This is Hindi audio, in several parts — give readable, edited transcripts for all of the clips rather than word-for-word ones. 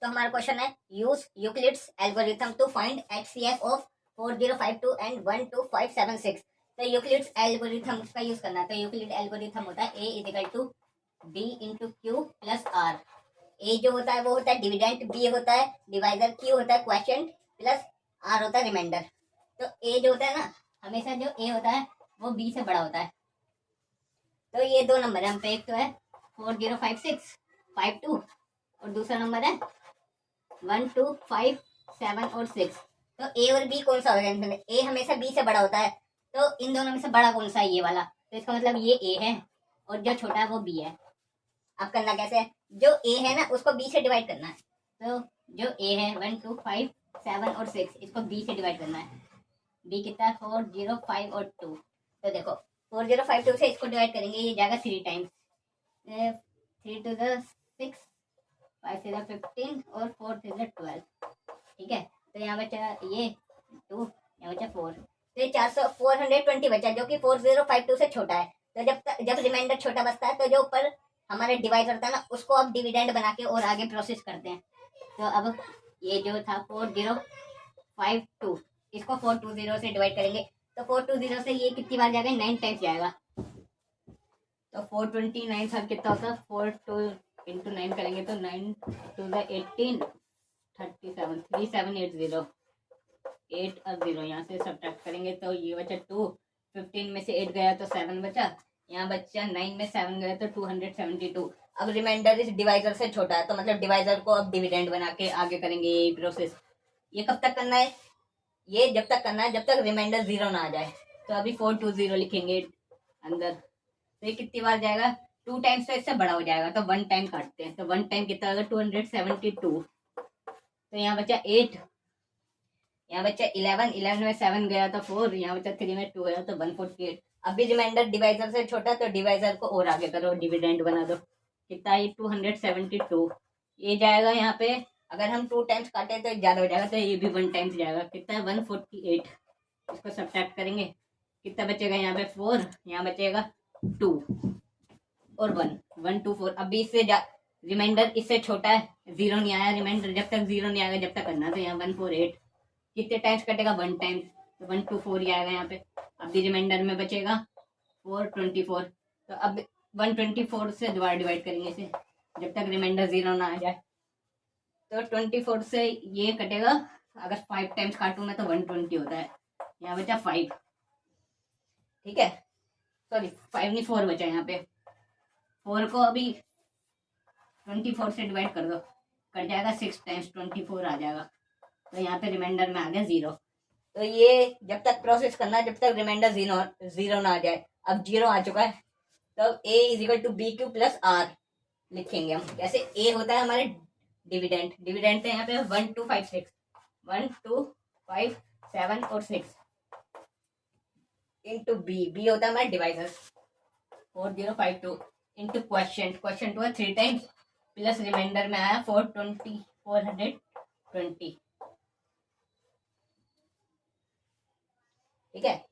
तो हमारा क्वेश्चन है use Euclid's algorithm to find HCF of 4052 and 12576। तो यूक्लिड्स एल्गोरिथम का यूज करना है। तो यूक्लिड एल्गोरिथम होता है A is equal to B into Q plus R. A जो होता है वो होता है डिविडेंट, बी होता है डिवाइजर, क्यू होता है क्वेश्चन, प्लस आर होता है रिमाइंडर। तो ए जो होता है ना, हमेशा जो ए होता है वो बी से बड़ा होता है। तो ये दो नंबर है हम पे, एक तो है 405652 और दूसरा नंबर है 1257 और 6। तो ए और बी कौन सा होगा? ए हमेशा बी से बड़ा होता है, तो इन दोनों में से बड़ा कौन सा है? ये वाला। तो इसका मतलब ये ए है और जो छोटा है वो बी है। अब करना कैसे है? जो ए है ना उसको बी से डिवाइड करना है। तो जो ए है 1257 और 6, इसको बी से डिवाइड करना है। बी कितना है? 405 और 2। तो देखो 4052 से इसको डिवाइड करेंगे, ये जाएगा 3 times, 3 to the 6, 5 to the 15 और 4 to the 12। ठीक है, तो यहाँ बचा ये 2, यहाँ बचा 4। तो ये 420 बचा जो कि 4052 से छोटा है। तो जब रिमाइंडर छोटा बचता है तो जो ऊपर हमारे डिवाइड था ना उसको अब डिविडेंड बना के और आगे प्रोसेस करते हैं। तो अब ये जो था 4052, इसको 420 से डिवाइड करेंगे। तो 420 से ये कितनी बार जाएगा? 9 टाइम्स जाएगा। तो 429 सब कितना होता है? 4 2 इंटू 9 करेंगे तो 9 to the 18 37 3780 8 और 0 यहाँ से सब्ट्रैक्ट करेंगे तो ये बचा 2। 15 में से 8 गया तो 7 बचा, यहाँ बच्चा 9 में 7 गया तो 272। अब रिमाइंडर इस डिवाइजर से छोटा है तो मतलब डिवाइजर को अब डिविडेंड बना के आगे करेंगे यही प्रोसेस। ये कब तक करना है? ये जब तक करना है जब तक रिमाइंडर 0 ना आ जाए। तो अभी 420 लिखेंगे अंदर। तो ये कितनी बार जाएगा? 2 टाइम्स तो इससे बड़ा हो जाएगा तो 1 टाइम काटते हैं। तो 1 टाइम कितना होगा? 272। तो यहाँ बचा 8, यहाँ बच्चा 11 में 7 गया तो 4, यहाँ बच्चा 3 में 2 गया तो 148। अभी रिमाइंडर डिवाइजर से छोटा तो डिवाइजर को और आगे करो, डिविडेंड बना दो। कितना है? 272। ये जाएगा यहाँ पे, अगर हम 2 टाइम्स काटे तो ज्यादा हो जाएगा तो ये भी 1 टाइम्स जाएगा। कितना है? 148। इसको सब्ट्रैक्ट करेंगे, कितना बचेगा? यहाँ पे 4, यहाँ बचेगा 2 और 1, 1 2 4। अभी इससे रिमाइंडर इससे छोटा है, 0 नहीं आया रिमाइंडर, जब तक 0 नहीं आएगा जब तक करना। तो यहाँ 148 कितने टाइम्स कटेगा? 1 टाइम्स, तो 124 ही आएगा यहाँ पे। अभी रिमाइंडर में बचेगा 424। तो अब 124 से दोबारा डिवाइड करेंगे इसे जब तक रिमाइंडर 0 ना आ जाए। तो 24 से ये कटेगा, अगर 5 टाइम्स काटूँ मैं तो 120 होता है। यहाँ बचा 5, ठीक है, सॉरी 5 नहीं 4 बचा यहाँ पे। 4 को अभी 24 से डिवाइड कर दो, कट जाएगा 6 टाइम्स, 24 आ जाएगा। तो यहाँ पे रिमाइंडर में आ गया 0। तो ये जब तक प्रोसेस करना जब तक रिमाइंडर 0 ना आ जाए। अब 0 आ चुका है तो a is equal to B Q plus r लिखेंगे हम। जैसे a होता है हमारे डिविडेंड, डिविडेंड है यहाँ पे 1 2 5 6, 1 2 5 7 और 6 इंटू बी होता है हमारा डिवाइजर 4052 इंटू क्वेश्चन 2 है 3 टाइम्स प्लस रिमाइंडर में आया 420। ठीक है,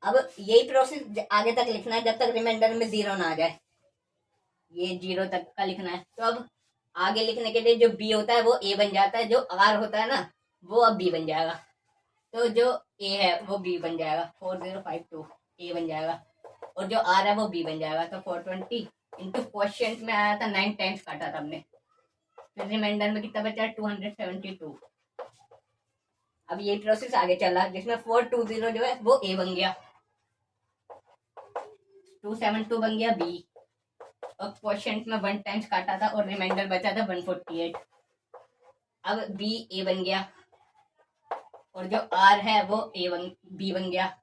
अब यही प्रोसेस आगे तक लिखना है जब तक रिमाइंडर में 0 ना आ जाए। ये 0 तक का लिखना है। तो अब आगे लिखने के लिए जो b होता है वो a बन जाता है, जो r होता है ना वो अब b बन जाएगा। तो जो a है वो b बन जाएगा, 4052 a बन जाएगा, और जो r है वो b बन जाएगा। तो 420 इंटू क्वेश्चन में आया था 9 टाइम्स काटा था हमने, फिर रिमाइंडर में कितना बचा? 272। अब ये प्रोसेस आगे चला जिसमें 420 जो है वो a बन गया, 272 बन गया b, और क्वेश्चन में 1 टाइम्स काटा था और रिमाइंडर बचा था 148। अब b a बन गया और जो r है वो b बन गया,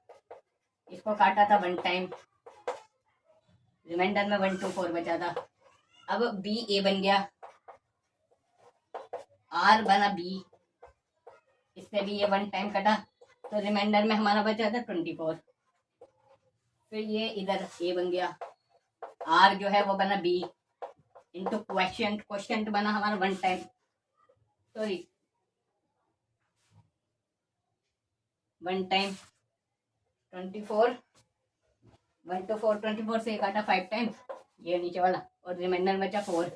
इसको काटा था 1 टाइम, रिमाइंडर में 124 बचा था। अब b a बन गया, r बना b, इससे भी ये 1 टाइम कटा तो रिमाइंडर में हमारा बचा था 24। फिर ये इधर a बन गया, r जो है वो बना b इंटू क्वेश्चन बना हमारा 1 टाइम, सॉरी 1 टाइम 24, 1 to 4 24 से काटा 5 टाइम्स, ये नीचे वाला, और रिमाइंडर बचा 4।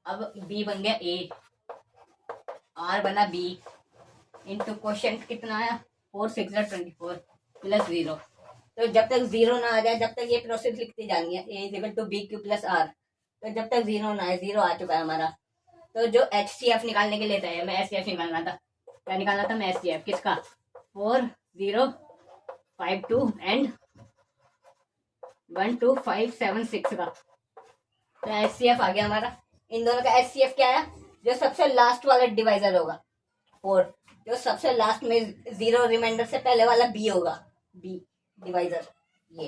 अब b बन गया a, आर बना बी इंटू क्वेश्चन कितना आया 4 6 24 प्लस 0। तो जब तक 0 ना आ जाए जब तक ये प्रोसेस लिखती जानी है A is equal to B Q plus R. तो जब तक 0 ना आए, 0 आ चुका है हमारा, तो जो एच सी एफ निकालने के लिए था, मैं एच सी एफ निकालना था, क्या निकालना था मैं एच सी एफ किसका 4 0 5 2 एंड 1 2 5 7 6 का। तो एच सी एफ आ गया हमारा। इन दोनों का एच सी एफ क्या है, जो सबसे लास्ट वाला डिवाइजर होगा 4, जो सबसे लास्ट में 0 रिमाइंडर से पहले वाला बी होगा, बी डिवाइजर ये।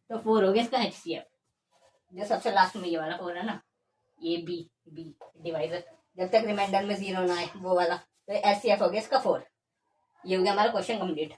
तो 4 हो गया इसका एच सी एफ, जो सबसे लास्ट में ये वाला 4 है ना, ये बी बी डिवाइजर, जब तक रिमाइंडर में 0 ना आए वो वाला। तो एच सी एफ हो गया इसका 4। ये हो गया हमारा क्वेश्चन कंप्लीट।